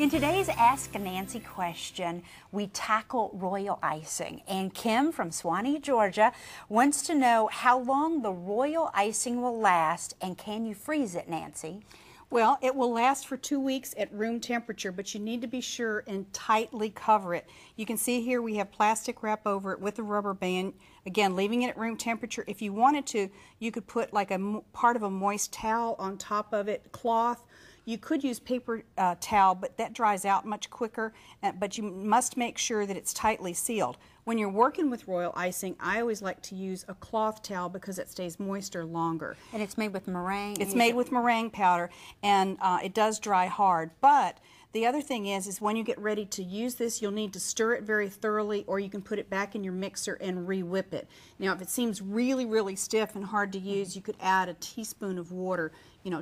In today's Ask Nancy question, we tackle royal icing. And Kim from Swanee, Georgia, wants to know how long the royal icing will last, and can you freeze it, Nancy? Well, it will last for 2 weeks at room temperature, but you need to be sure and tightly cover it. You can see here we have plastic wrap over it with a rubber band. Again, leaving it at room temperature. If you wanted to, you could put like a part of a moist towel on top of it, cloth. You could use paper towel, but that dries out much quicker, but you must make sure that it's tightly sealed. When you're working with royal icing, I always like to use a cloth towel because it stays moister longer. And it's made with meringue? It's made with meringue powder, and it does dry hard. But the other thing is when you get ready to use this, you'll need to stir it very thoroughly, or you can put it back in your mixer and re-whip it. Now, if it seems really, really stiff and hard to use, you could add a teaspoon of water,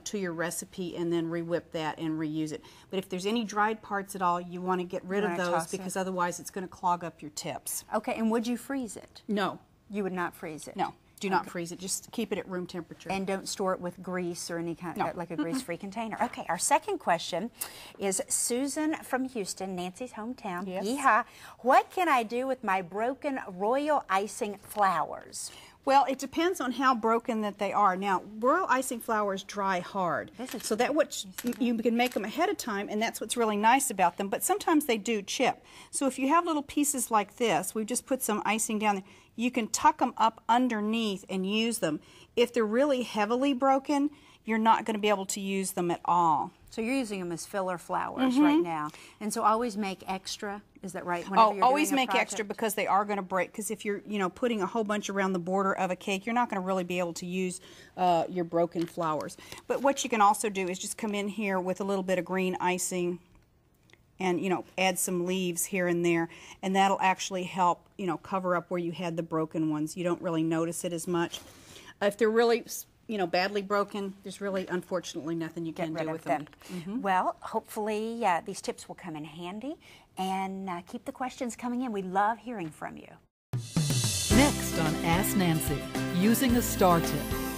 to your recipe and then re-whip that and reuse it. But if there's any dried parts at all, you want to get rid of those because otherwise it's going to clog up your tips. Okay, and would you freeze it? No. You would not freeze it? No. Do not freeze it. Just keep it at room temperature. And don't store it with grease or any kind of, like a grease-free container. Okay, our second question is Susan from Houston, Nancy's hometown. Yes. Yeehaw. What can I do with my broken royal icing flowers? Well, it depends on how broken that they are. Now, royal icing flowers dry hard, so that you can make them ahead of time, and that's what's really nice about them. But sometimes they do chip. So if you have little pieces like this, we've just put some icing down there. You can tuck them up underneath and use them. If they're really heavily broken, you're not going to be able to use them at all. So you're using them as filler flowers right now. And so always make extra, is that right? Oh, always make extra because they are going to break. Because if you're, putting a whole bunch around the border of a cake, you're not going to really be able to use your broken flowers. But what you can also do is just come in here with a little bit of green icing and, add some leaves here and there. And that'll actually help, cover up where you had the broken ones. You don't really notice it as much. If they're really badly broken, there's really, unfortunately, nothing you can do with them. Well, hopefully these tips will come in handy, and keep the questions coming in. We love hearing from you. Next on Ask Nancy, using a star tip.